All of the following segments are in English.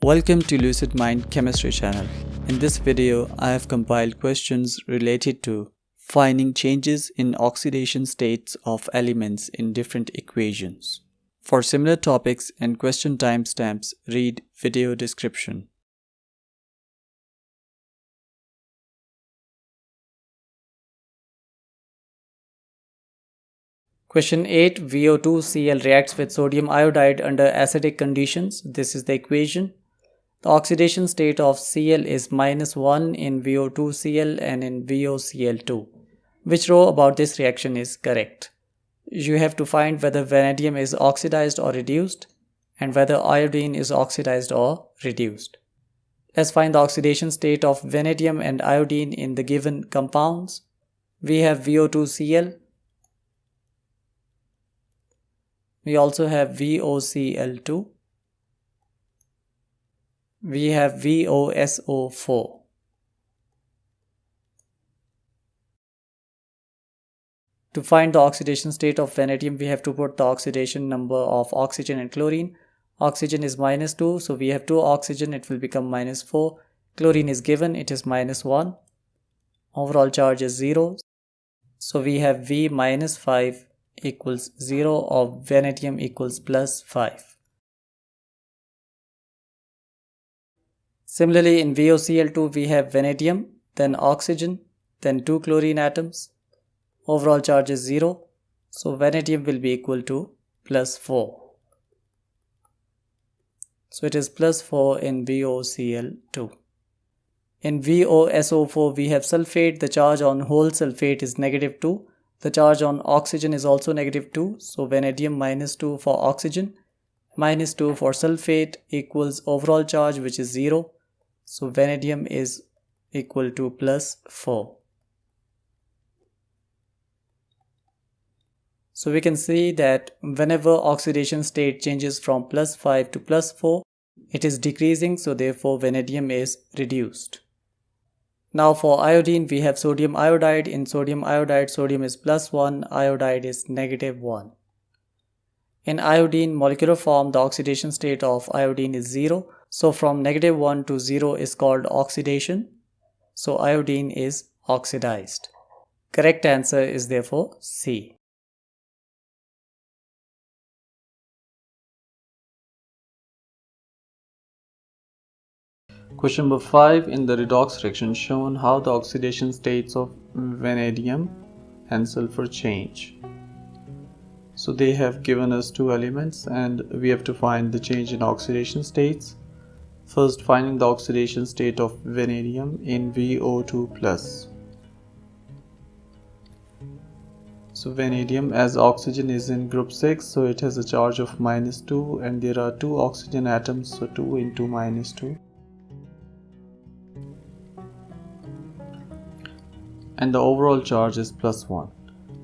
Welcome to Lucid Mind Chemistry channel. In this video, I have compiled questions related to finding changes in oxidation states of elements in different equations. For similar topics and question timestamps, read video description. Question 8. VO2Cl reacts with sodium iodide under acidic conditions. This is the equation. The oxidation state of Cl is -1 in VO2Cl and in VOCl2. Which row about this reaction is correct? You have to find whether vanadium is oxidized or reduced and whether iodine is oxidized or reduced. Let's find the oxidation state of vanadium and iodine in the given compounds. We have VO2Cl. We also have VOCl2. We have VOSO4. To find the oxidation state of vanadium, we have to put the oxidation number of oxygen and chlorine. Oxygen is -2, so we have 2 oxygen, it will become -4. Chlorine is given, it is -1. Overall charge is 0. So we have V -5 equals 0 or vanadium equals +5. Similarly, in VOCl2 we have vanadium, then oxygen, then 2 chlorine atoms. Overall charge is 0, so vanadium will be equal to +4. So it is +4 in VOCl2. In VOSO4 we have sulfate. The charge on whole sulfate is -2. The charge on oxygen is also -2, so vanadium -2 for oxygen, -2 for sulfate equals overall charge, which is 0. So vanadium is equal to +4. So we can see that whenever oxidation state changes from +5 to +4, it is decreasing, so therefore vanadium is reduced. Now for iodine, we have sodium iodide. In sodium iodide, sodium is +1, iodide is -1. In iodine molecular form, the oxidation state of iodine is 0. So from -1 to 0 is called oxidation. So iodine is oxidized. Correct answer is therefore C. Question number 5. In the redox reaction, shown how the oxidation states of vanadium and sulfur change. So they have given us 2 elements and we have to find the change in oxidation states. First, finding the oxidation state of vanadium in VO2+. So vanadium, as oxygen is in group 6, so it has a charge of -2 and there are 2 oxygen atoms, so 2 into -2. And the overall charge is +1.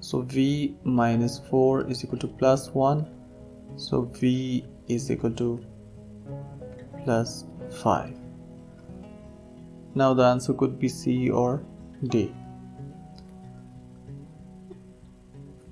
So V -4 is equal to +1. So V is equal to +5. Now the answer could be C or D.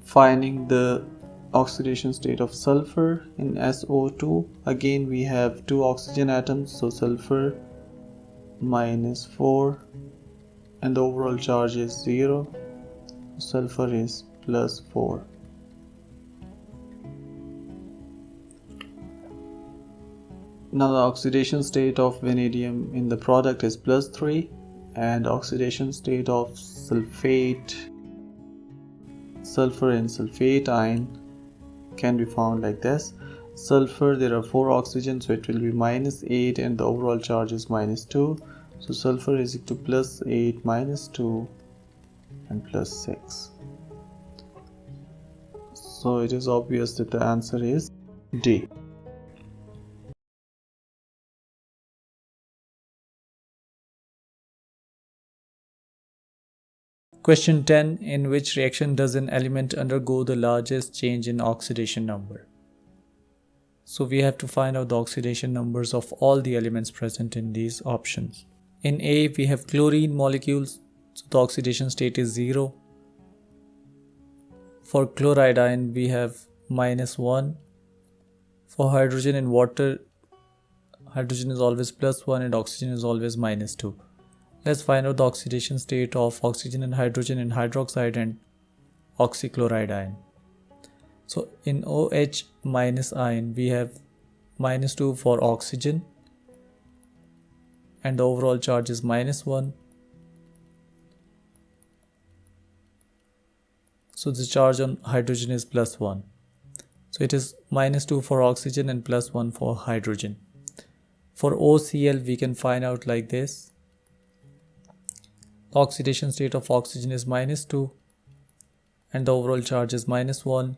Finding the oxidation state of sulfur in SO2. Again we have 2 oxygen atoms, so sulfur -4 and the overall charge is 0. Sulfur is +4. Now the oxidation state of vanadium in the product is +3 and oxidation state of sulfate, sulfur and sulfate ion can be found like this. Sulfur, there are 4 oxygens, so it will be -8 and the overall charge is -2. So sulfur is equal to +8 -2 and +6. So it is obvious that the answer is D. Question 10. In which reaction does an element undergo the largest change in oxidation number? So we have to find out the oxidation numbers of all the elements present in these options. In A, we have chlorine molecules, so the oxidation state is 0. For chloride, we have -1. For hydrogen in water, hydrogen is always +1 and oxygen is always -2. Let's find out the oxidation state of oxygen and hydrogen in hydroxide and oxychloride ion. So in OH minus ion we have -2 for oxygen and the overall charge is -1. So the charge on hydrogen is +1. So it is -2 for oxygen and +1 for hydrogen. For OCl we can find out like this. The oxidation state of oxygen is -2 and the overall charge is -1.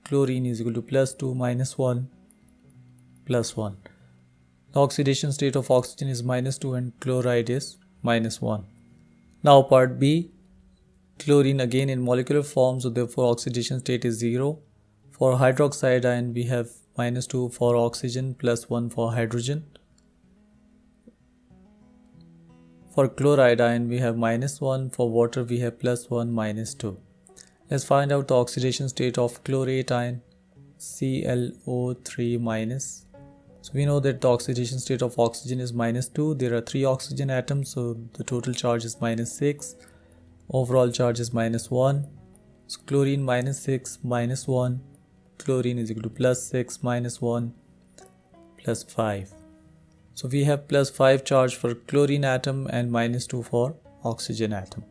Chlorine is equal to +2 -1 +1. The oxidation state of oxygen is -2 and chloride is -1. Now part B, chlorine again in molecular form, so therefore oxidation state is 0. For hydroxide ion we have -2 for oxygen, +1 for hydrogen. For chloride ion we have -1, for water we have +1 -2. Let's find out the oxidation state of chlorate ion, ClO3-. So we know that the oxidation state of oxygen is -2. There are 3 oxygen atoms, so the total charge is -6. Overall charge is -1. So chlorine -6 -1. Chlorine is equal to +6 -1 +5. So we have +5 charge for chlorine atom and -2 for oxygen atom.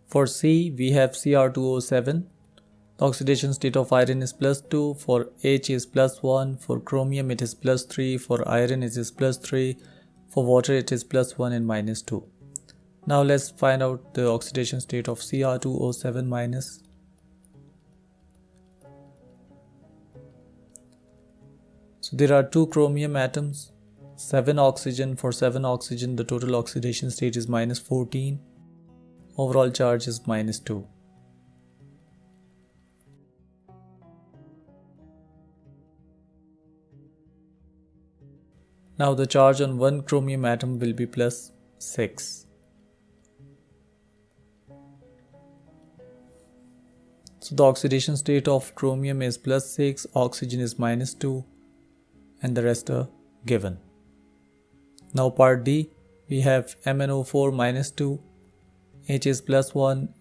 For C, we have Cr2O7. The oxidation state of iron is +2, for H is +1, for chromium it is +3, for iron it is +3, for water it is +1 and -2. Now let's find out the oxidation state of Cr2O7-. So there are 2 chromium atoms, 7 oxygen. For 7 oxygen the total oxidation state is -14. Overall charge is -2. Now the charge on one chromium atom will be +6. So the oxidation state of chromium is +6, oxygen is -2, and the rest are given. Now part D, we have MnO4 -2, H is +1,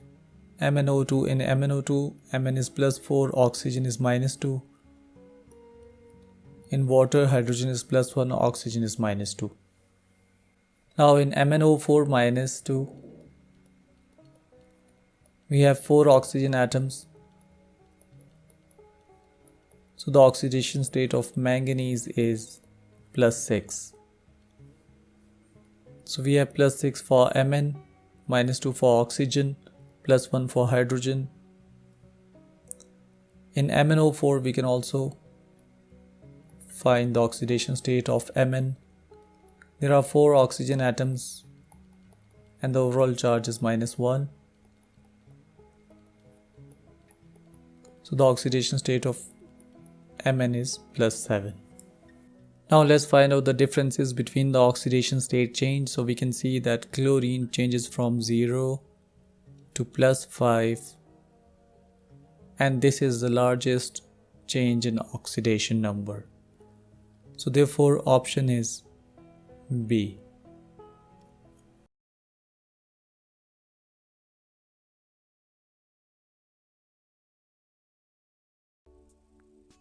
MnO2. In MnO2, Mn is +4, oxygen is -2. In water, hydrogen is +1, oxygen is -2. Now in MnO4 -2, we have 4 oxygen atoms. So the oxidation state of manganese is +6. So we have +6 for Mn, -2 for oxygen, +1 for hydrogen. In MnO4 we can also find the oxidation state of Mn. There are 4 oxygen atoms and the overall charge is -1. So the oxidation state of Mn is +7. Now let's find out the differences between the oxidation state change. So we can see that chlorine changes from 0 to +5, and this is the largest change in oxidation number. So therefore option is B.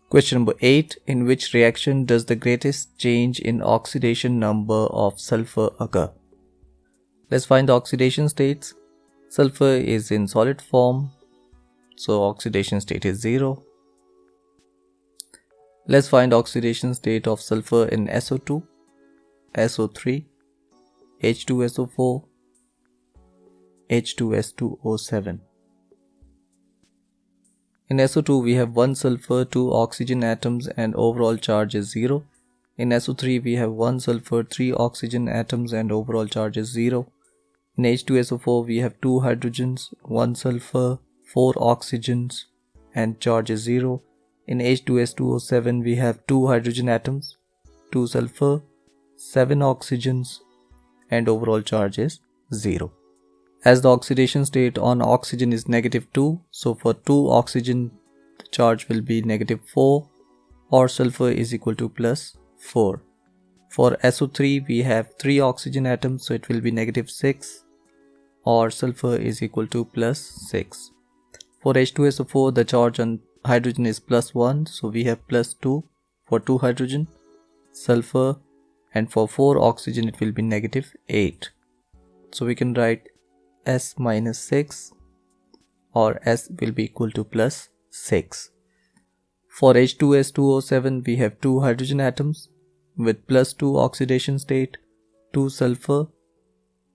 Question number 8. In which reaction does the greatest change in oxidation number of sulfur occur? Let's find the oxidation states. Sulfur is in solid form, so oxidation state is 0. Let's find oxidation state of sulfur in SO2, SO3, H2SO4, H2S2O7. In SO2 we have 1 sulfur, 2 oxygen atoms and overall charge is 0. In SO3 we have 1 sulfur, 3 oxygen atoms and overall charge is 0. In H2SO4 we have 2 hydrogens, 1 sulfur, 4 oxygens and charge is 0. In H2S2O7 we have 2 hydrogen atoms, 2 sulfur, 7 oxygens and overall charge is 0. As the oxidation state on oxygen is -2, so for 2 oxygen the charge will be -4 or sulfur is equal to 4. For SO3 we have 3 oxygen atoms, so it will be -6, or sulfur is equal to +6. For H2SO4 the charge on hydrogen is +1, so we have +2 for 2 hydrogen, sulfur, and for 4 oxygen it will be -8. So we can write S -6, or S will be equal to +6. For H2S2O7 we have 2 hydrogen atoms with +2 oxidation state, 2 sulfur,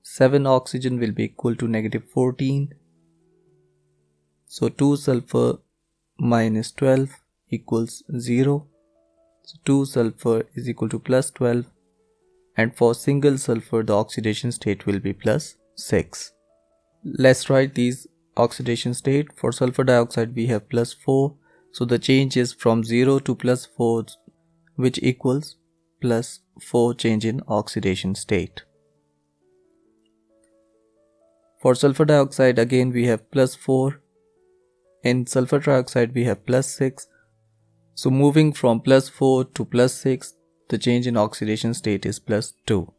7 oxygen will be equal to -14. So 2 sulfur minus 12 equals 0. So 2 sulfur is equal to +12, and for single sulfur the oxidation state will be +6. Let's write these oxidation state. For sulfur dioxide we have +4, so the change is from 0 to +4, which equals +4 change in oxidation state. For sulfur dioxide again we have +4, in sulfur trioxide we have +6, so moving from +4 to +6 the change in oxidation state is +2.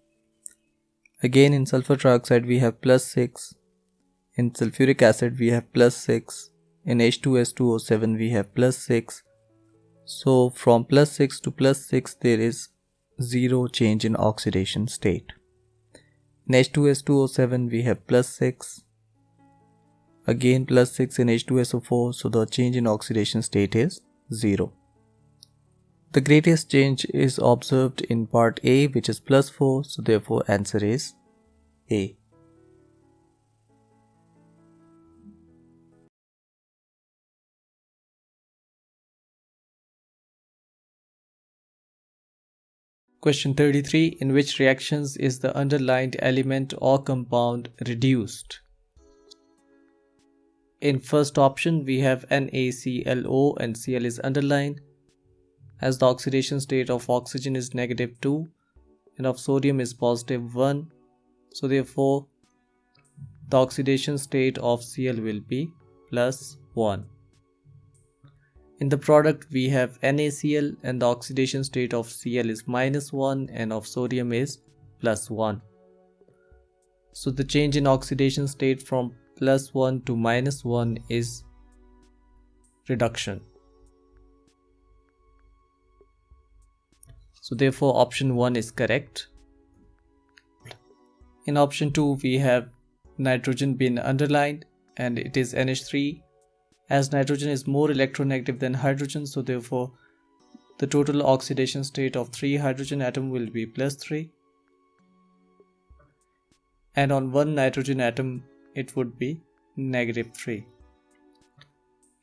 Again in sulfur trioxide we have +6, in sulfuric acid we have +6, in H2S2O7 we have +6, so from +6 to +6 there is 0 change in oxidation state. In H2S2O7 we have +6, again +6 in H2SO4, so the change in oxidation state is 0. The greatest change is observed in part A, which is +4, so therefore answer is A. Question 33. In which reactions is the underlined element or compound reduced? In first option we have NaClO and Cl is underlined, as the oxidation state of oxygen is -2 and of sodium is +1, so therefore the oxidation state of Cl will be +1. In the product we have NaCl and the oxidation state of Cl is -1 and of sodium is +1. So the change in oxidation state from +1 to -1 is reduction. So therefore option 1 is correct. In option 2 we have nitrogen being underlined and it is NH3, as nitrogen is more electronegative than hydrogen, so therefore the total oxidation state of 3 hydrogen atom will be +3, and on 1 nitrogen atom it would be -3.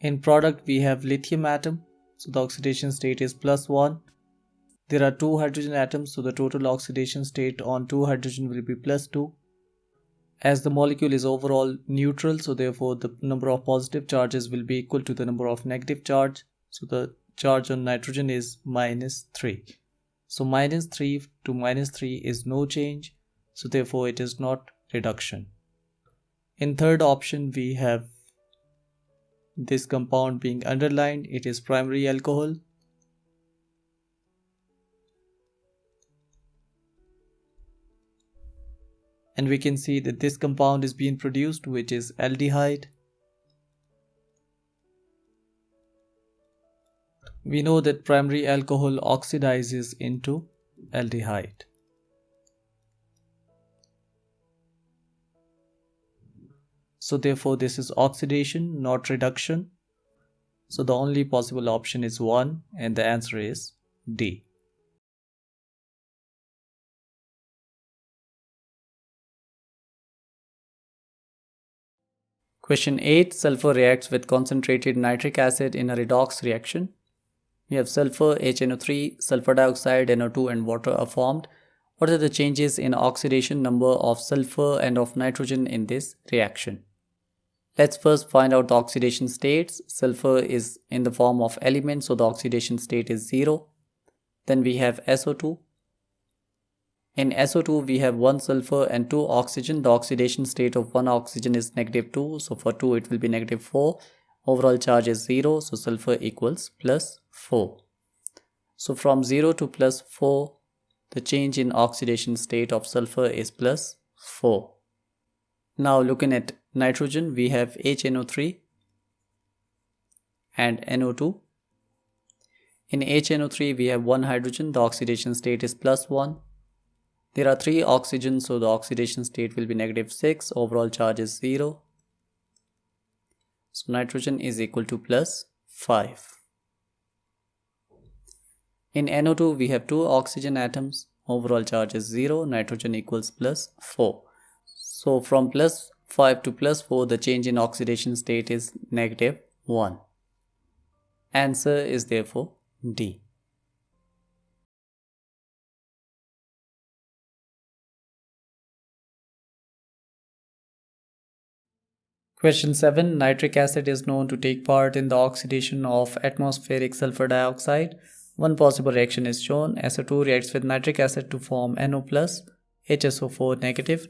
In product we have lithium atom, so the oxidation state is +1. There are 2 hydrogen atoms, so the total oxidation state on 2 hydrogen will be +2. As the molecule is overall neutral, so therefore the number of positive charges will be equal to the number of negative charge, so the charge on nitrogen is -3. So -3 to -3 is no change, so therefore it is not reduction. In third option we have this compound being underlined, it is primary alcohol. And we can see that this compound is being produced, which is aldehyde. We know that primary alcohol oxidizes into aldehyde. So therefore this is oxidation, not reduction. So the only possible option is 1 and the answer is D. Question 8. Sulfur reacts with concentrated nitric acid in a redox reaction. We have sulfur, HNO3, sulfur dioxide, NO2 and water are formed. What are the changes in oxidation number of sulfur and of nitrogen in this reaction? Let's first find out the oxidation states. Sulfur is in the form of element, so the oxidation state is 0. Then we have SO2. In SO2 we have 1 sulfur and 2 oxygen. The oxidation state of 1 oxygen is -2, so for 2 it will be -4. Overall charge is 0, so sulfur equals +4. So from 0 to plus 4, the change in oxidation state of sulfur is plus 4. Now looking at nitrogen, we have HNO3 and NO2. In HNO3 we have one hydrogen, the oxidation state is plus 1. There are 3 oxygens, so the oxidation state will be negative 6, overall charge is 0. So nitrogen is equal to plus 5. In NO2 we have 2 oxygen atoms, overall charge is 0, nitrogen equals plus 4. So from plus 5 to plus 4, the change in oxidation state is negative 1. Answer is therefore D. Question 7. Nitric acid is known to take part in the oxidation of atmospheric sulfur dioxide. One possible reaction is shown. SO2 reacts with nitric acid to form NO+, HSO4 negative,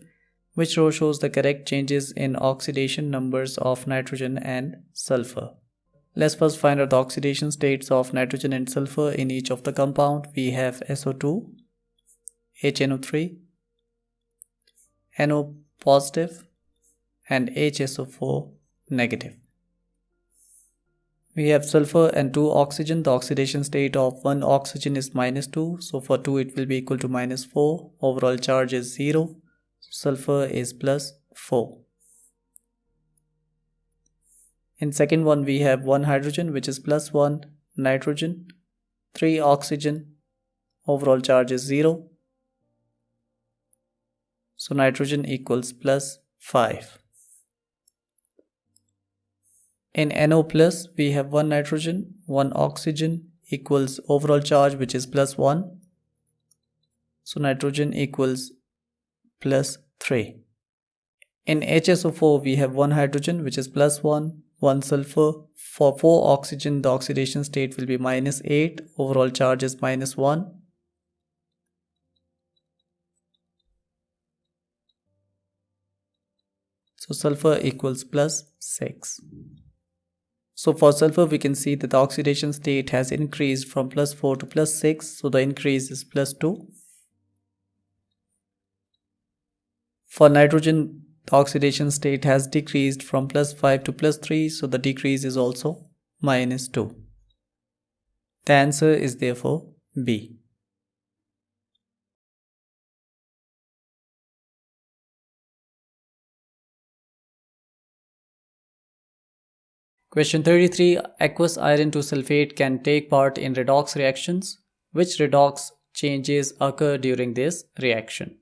which row shows the correct changes in oxidation numbers of nitrogen and sulfur. Let's first find out the oxidation states of nitrogen and sulfur in each of the compound. We have SO2, HNO3, NO positive, and HSO4 negative. We have sulfur and 2 oxygen. The oxidation state of 1 oxygen is -2. So for 2 it will be equal to -4. Overall charge is 0. Sulfur is plus 4. In second one we have 1 hydrogen, which is plus 1, nitrogen, 3 oxygen. Overall charge is 0. So nitrogen equals plus 5. In NO+, we have 1 nitrogen, 1 oxygen equals overall charge, which is plus 1. So nitrogen equals plus 3. In HSO4, we have 1 hydrogen, which is plus 1, 1 sulfur. For 4 oxygen, the oxidation state will be -8. Overall charge is -1. So sulfur equals plus 6. So for sulfur, we can see that the oxidation state has increased from plus 4 to plus 6. So the increase is plus 2. For nitrogen, the oxidation state has decreased from plus 5 to plus 3. So the decrease is also -2. The answer is therefore B. Question 33. Aqueous iron to sulfate can take part in redox reactions. Which redox changes occur during this reaction?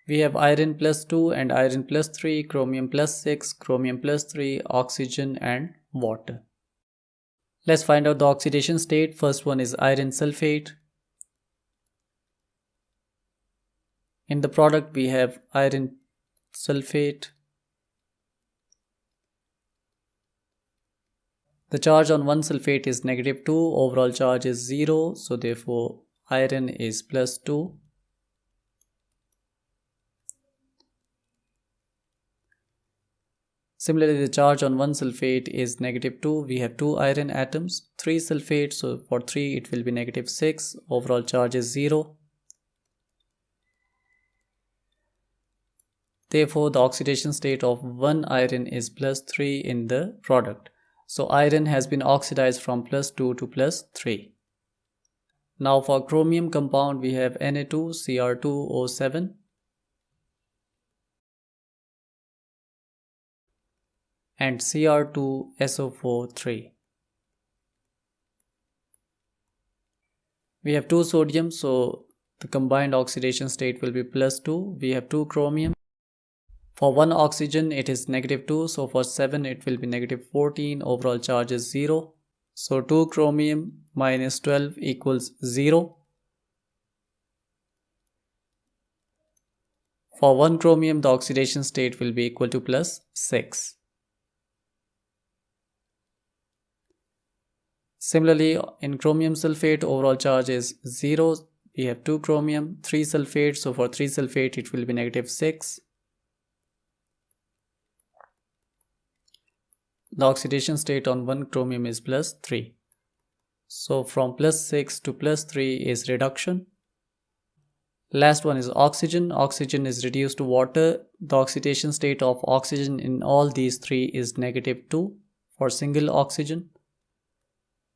We have iron plus 2 and iron plus 3, chromium plus 6, chromium plus 3, oxygen and water. Let's find out the oxidation state. First one is iron sulfate. In the product we have iron sulfate. The charge on 1 sulfate is -2, overall charge is 0, so therefore iron is plus 2. Similarly, the charge on 1 sulfate is -2. We have 2 iron atoms, 3 sulfate, so for 3 it will be -6, overall charge is 0. Therefore, the oxidation state of 1 iron is plus 3 in the product. So iron has been oxidized from plus 2 to plus 3. Now for chromium compound we have Na2Cr2O7 and Cr2SO4 We have 2 sodium, so the combined oxidation state will be plus 2. We have 2 chromium. For 1 oxygen it is -2, so for 7 it will be -14, overall charge is 0. So 2 chromium minus 12 equals 0. For 1 chromium the oxidation state will be equal to plus 6. Similarly, in chromium sulfate overall charge is 0. We have 2 chromium, 3 sulfate, so for 3 sulfate it will be -6. The oxidation state on 1 chromium is plus 3. So from plus 6 to plus 3 is reduction. Last one is oxygen. Oxygen is reduced to water. The oxidation state of oxygen in all these three is -2 for single oxygen.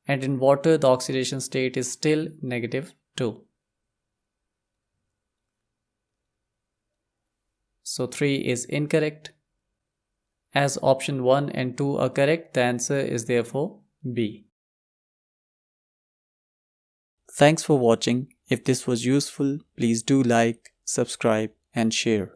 And in water, the oxidation state is still -2. So 3 is incorrect. As option 1 and 2 are correct, the answer is therefore B. Thanks for watching. If this was useful, please do like, subscribe and share.